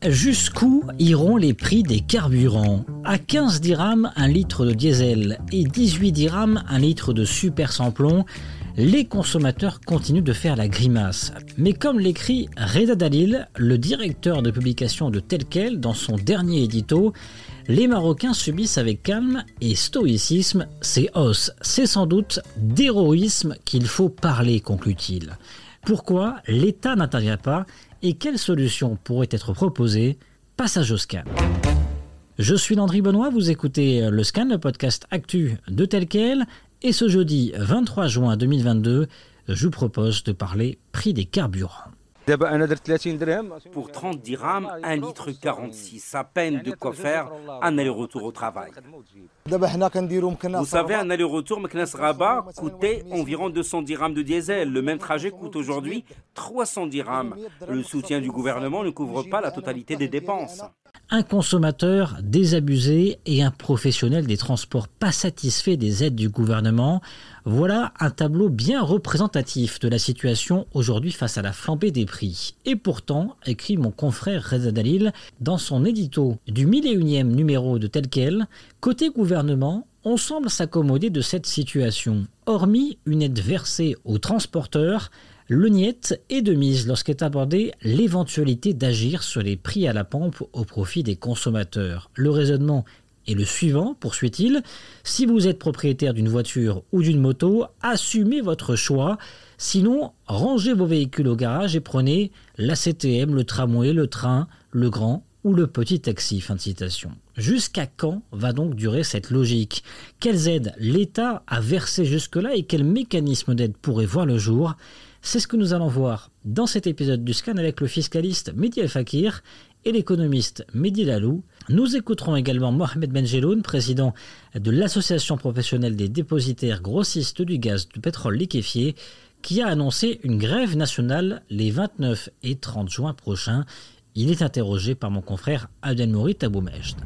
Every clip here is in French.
Jusqu'où iront les prix des carburants? À 15 dirhams un litre de diesel et 18 dirhams un litre de super sans plomb, les consommateurs continuent de faire la grimace. Mais comme l'écrit Reda Dalil, le directeur de publication de Telquel dans son dernier édito, les Marocains subissent avec calme et stoïcisme ces hausses. C'est sans doute d'héroïsme qu'il faut parler, conclut-il. Pourquoi l'État n'intervient pas et quelles solutions pourraient être proposées? Passage au scan. Je suis Landry Benoît, vous écoutez le scan, le podcast actu de Telquel. Et ce jeudi 23 juin 2022, je vous propose de parler prix des carburants. Pour 30 dirhams, 1 litre 46, à peine de quoi faire un aller-retour au travail. Vous savez, un aller-retour Meknès-Rabat coûtait environ 200 dirhams de diesel. Le même trajet coûte aujourd'hui 300 dirhams. Le soutien du gouvernement ne couvre pas la totalité des dépenses. Un consommateur désabusé et un professionnel des transports pas satisfait des aides du gouvernement, voilà un tableau bien représentatif de la situation aujourd'hui face à la flambée des prix. Et pourtant, écrit mon confrère Reza Dalil dans son édito du 1001e numéro de Telquel, côté gouvernement, on semble s'accommoder de cette situation. Hormis une aide versée aux transporteurs, le niet est de mise lorsqu'est abordée l'éventualité d'agir sur les prix à la pompe au profit des consommateurs. Le raisonnement est le suivant, poursuit-il. Si vous êtes propriétaire d'une voiture ou d'une moto, assumez votre choix. Sinon, rangez vos véhicules au garage et prenez la CTM, le tramway, le train, le grand ou le petit taxi. Fin de citation. Jusqu'à quand va donc durer cette logique? Quelles aides l'État a versées jusque-là et quels mécanismes d'aide pourraient voir le jour? C'est ce que nous allons voir dans cet épisode du Scan avec le fiscaliste Mehdi El Fakir et l'économiste Mehdi Lalou. Nous écouterons également Mohamed Benjeloun, président de l'Association professionnelle des dépositaires grossistes du gaz du pétrole liquéfié, qui a annoncé une grève nationale les 29 et 30 juin prochains. Il est interrogé par mon confrère Abdelmourit Aboumejd.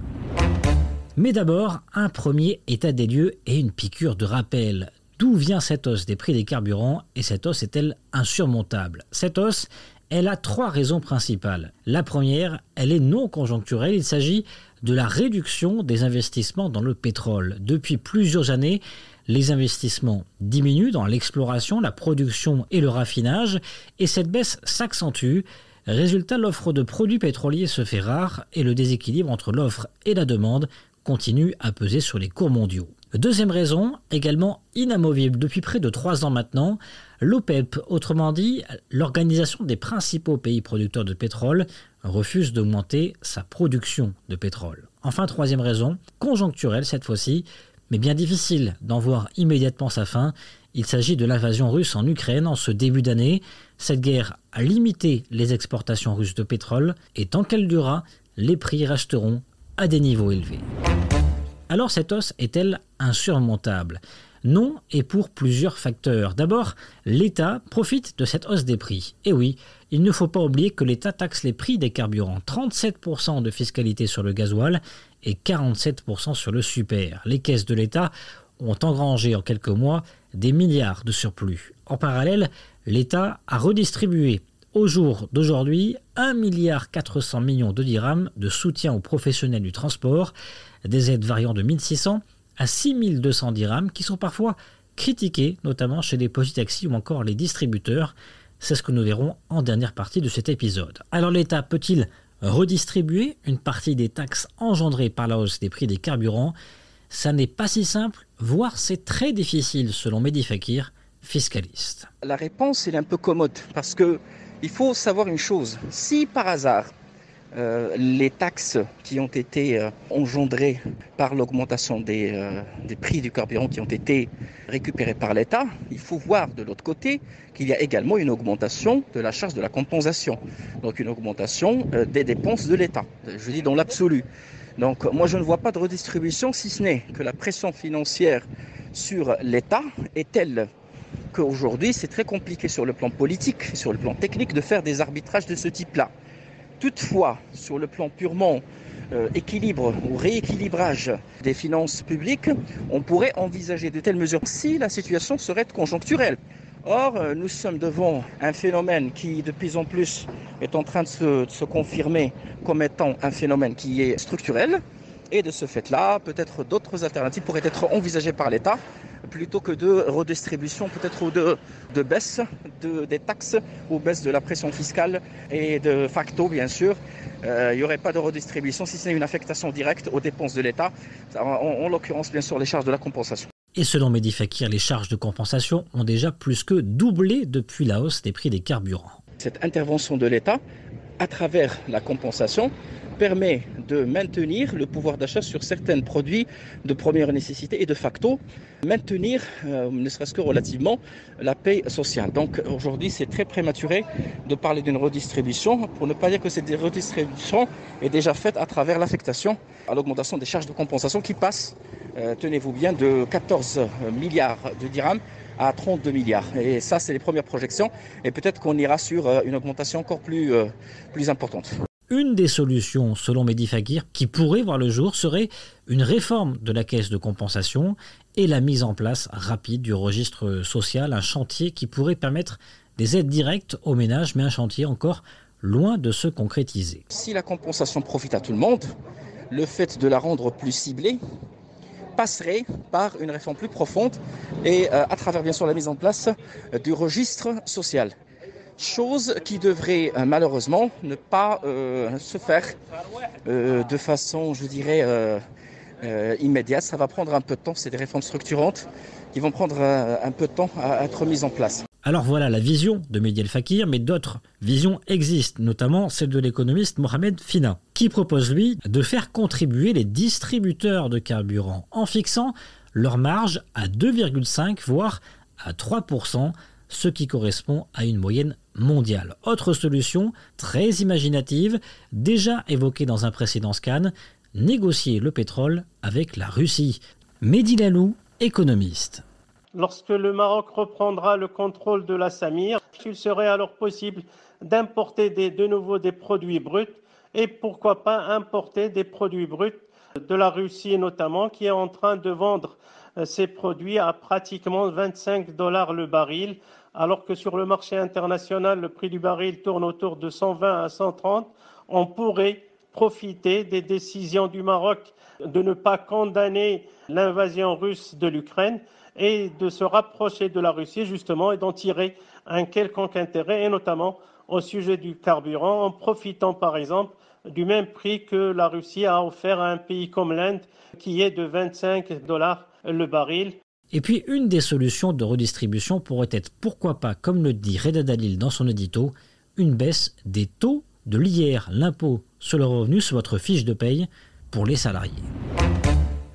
Mais d'abord, un premier état des lieux et une piqûre de rappel. D'où vient cette hausse des prix des carburants et cette hausse est-elle insurmontable? Cette hausse, elle a trois raisons principales. La première, elle est non conjoncturelle. Il s'agit de la réduction des investissements dans le pétrole. Depuis plusieurs années, les investissements diminuent dans l'exploration, la production et le raffinage et cette baisse s'accentue. Résultat, l'offre de produits pétroliers se fait rare et le déséquilibre entre l'offre et la demande continue à peser sur les cours mondiaux. Deuxième raison, également inamovible depuis près de 3 ans maintenant, l'OPEP, autrement dit l'organisation des principaux pays producteurs de pétrole, refuse d'augmenter sa production de pétrole. Enfin, troisième raison, conjoncturelle cette fois-ci, mais bien difficile d'en voir immédiatement sa fin. Il s'agit de l'invasion russe en Ukraine en ce début d'année. Cette guerre a limité les exportations russes de pétrole et tant qu'elle durera, les prix resteront à des niveaux élevés. Alors cette hausse est-elle insurmontable? Non, et pour plusieurs facteurs. D'abord, l'État profite de cette hausse des prix. Et oui, il ne faut pas oublier que l'État taxe les prix des carburants. 37% de fiscalité sur le gasoil et 47% sur le super. Les caisses de l'État ont engrangé en quelques mois des milliards de surplus. En parallèle, l'État a redistribué au jour d'aujourd'hui 1,4 milliard de dirhams de soutien aux professionnels du transport, des aides variant de 1600 à 6200 dirhams qui sont parfois critiquées, notamment chez les petits taxis ou encore les distributeurs. C'est ce que nous verrons en dernière partie de cet épisode. Alors l'État peut-il redistribuer une partie des taxes engendrées par la hausse des prix des carburants? Ça n'est pas si simple, voire c'est très difficile selon Mehdi Fakir, fiscaliste. La réponse est un peu commode parce que il faut savoir une chose, si par hasard les taxes qui ont été engendrées par l'augmentation des prix du carburant qui ont été récupérés par l'État, il faut voir de l'autre côté qu'il y a également une augmentation de la charge de la compensation, donc une augmentation des dépenses de l'État, je dis dans l'absolu. Donc moi je ne vois pas de redistribution si ce n'est que la pression financière sur l'État est telle qu'aujourd'hui c'est très compliqué sur le plan politique, sur le plan technique de faire des arbitrages de ce type-là. Toutefois, sur le plan purement équilibre ou rééquilibrage des finances publiques, on pourrait envisager de telles mesures si la situation serait conjoncturelle. Or, nous sommes devant un phénomène qui, de plus en plus, est en train de se confirmer comme étant un phénomène qui est structurel. Et de ce fait-là, peut-être d'autres alternatives pourraient être envisagées par l'État, plutôt que de redistribution, peut-être de baisse des taxes ou baisse de la pression fiscale et de facto, bien sûr. Il n'y aurait pas de redistribution si ce n'est une affectation directe aux dépenses de l'État, en l'occurrence, bien sûr, les charges de la compensation. Et selon Mehdi Fakir, les charges de compensation ont déjà plus que doublé depuis la hausse des prix des carburants. Cette intervention de l'État, à travers la compensation, permet de maintenir le pouvoir d'achat sur certains produits de première nécessité et de facto maintenir, ne serait-ce que relativement, la paix sociale. Donc aujourd'hui, c'est très prématuré de parler d'une redistribution, pour ne pas dire que cette redistribution est déjà faite à travers l'affectation à l'augmentation des charges de compensation qui passent, tenez-vous bien, de 14 milliards de dirhams à 32 milliards. Et ça, c'est les premières projections. Et peut-être qu'on ira sur une augmentation encore plus importante. Une des solutions, selon Mehdi Fakir, qui pourrait voir le jour serait une réforme de la caisse de compensation et la mise en place rapide du registre social, un chantier qui pourrait permettre des aides directes aux ménages, mais un chantier encore loin de se concrétiser. Si la compensation profite à tout le monde, le fait de la rendre plus ciblée passerait par une réforme plus profonde et à travers bien sûr la mise en place du registre social. Chose qui devrait malheureusement ne pas se faire de façon, je dirais, immédiate. Ça va prendre un peu de temps, c'est des réformes structurantes qui vont prendre un peu de temps à être mises en place. Alors voilà la vision de Mehdi Fakir, mais d'autres visions existent, notamment celle de l'économiste Mohamed Fina, qui propose lui de faire contribuer les distributeurs de carburant en fixant leur marge à 2,5 voire à 3%, ce qui correspond à une moyenne mondiale. Autre solution très imaginative, déjà évoquée dans un précédent scan, négocier le pétrole avec la Russie. Mehdi Lalou, économiste. Lorsque le Maroc reprendra le contrôle de la Samir, il serait alors possible d'importer de nouveau des produits bruts et pourquoi pas importer des produits bruts de la Russie notamment, qui est en train de vendre ces produits à pratiquement $25 le baril, alors que sur le marché international, le prix du baril tourne autour de 120 à 130. On pourrait profiter des décisions du Maroc de ne pas condamner l'invasion russe de l'Ukraine et de se rapprocher de la Russie justement et d'en tirer un quelconque intérêt, et notamment au sujet du carburant, en profitant par exemple du même prix que la Russie a offert à un pays comme l'Inde, qui est de $25 le baril. Et puis une des solutions de redistribution pourrait être, pourquoi pas, comme le dit Reda Dalil dans son édito, une baisse des taux de l'IR, l'impôt sur le revenu, sur votre fiche de paye pour les salariés.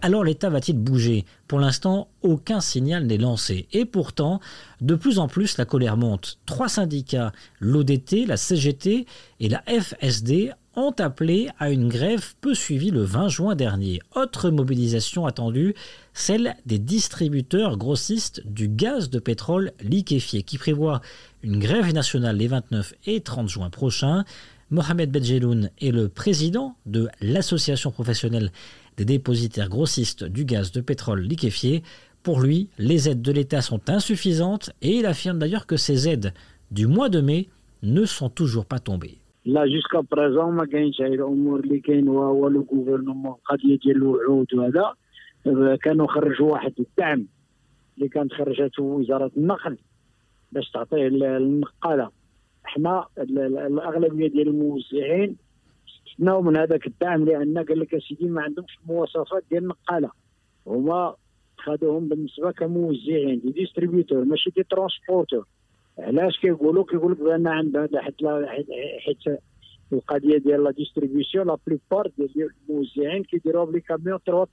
Alors l'État va-t-il bouger? Pour l'instant, aucun signal n'est lancé. Et pourtant, de plus en plus, la colère monte. 3 syndicats, l'ODT, la CGT et la FSD, ont appelé à une grève peu suivie le 20 juin dernier. Autre mobilisation attendue, celle des distributeurs grossistes du gaz de pétrole liquéfié, qui prévoit une grève nationale les 29 et 30 juin prochains. Mohamed Bedjeloun est le président de l'association professionnelle des dépositaires grossistes du gaz de pétrole liquéfié. Pour lui, les aides de l'État sont insuffisantes et il affirme d'ailleurs que ces aides du mois de mai ne sont toujours pas tombées. لا جوسكا بريزون ما كاينش هاي الامور اللي كاين هو لو غوفرنمون القضيه ديال الوعود وهذا كانوا خرجوا واحد الدعم اللي كانت خرجته وزاره النقل باش تعطيه النقاله. احنا الاغلبيه ديال الموزعين استثناو من هذاك الدعم لان قال لك اسيدي ما عندهمش مواصفات ديال النقاله، هما خدوهم بالنسبه كموزعين دي ديستريبيوتور ماشي دي ترونسبورتور. علاش كيقول لك بان عندها حيت القضيه ديال لا ديستريبيسيون لا بليبار ديال الموزعين كيديروها بلي كاميون 3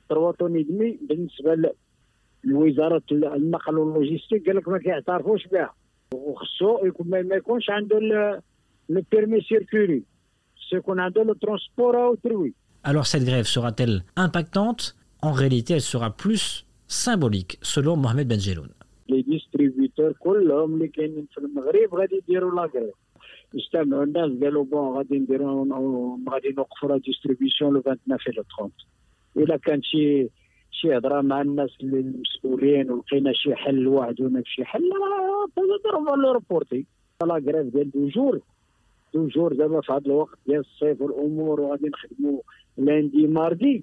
طون ودمي بالنسبه لوزاره النقل واللوجيستيك قال لك ما كيعترفوش بها وخصو يكون ما يكونش عنده le permis circuler, c'est qu'on a dans le transport à autrui. Alors cette grève sera-t-elle impactante? En réalité, elle sera plus symbolique, selon Mohamed Bedjeloun. Les distributeurs كلهم اللي كاينين في المغرب غادي يديروا لا غريف. اجتمعوا الناس قالوا بون غادي نوقفوا لا ديستريبيسيون لو 29 et le 30. إلا كان شي شي هضره مع الناس المسؤولين ولقينا شي حل واحد ولا شي حل نضربوا لو ريبورتي لا غريف ديال دو جور دابا في هذا الوقت ديال الصيف والامور وغادي نخدموا lundi mardi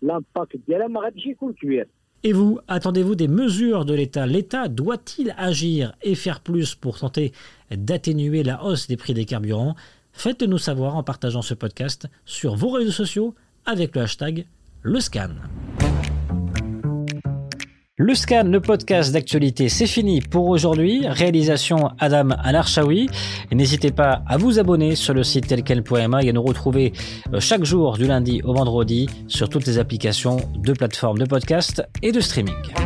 l'impact ديالها ما غاديش يكون كبير. Et vous, attendez-vous des mesures de l'État? L'État doit-il agir et faire plus pour tenter d'atténuer la hausse des prix des carburants? Faites-le nous savoir en partageant ce podcast sur vos réseaux sociaux avec le hashtag LeScan. Le Scan, le podcast d'actualité, c'est fini pour aujourd'hui. Réalisation Adam Al-Arshawi. N'hésitez pas à vous abonner sur le site telquel.ma et à nous retrouver chaque jour du lundi au vendredi sur toutes les applications de plateformes de podcast et de streaming.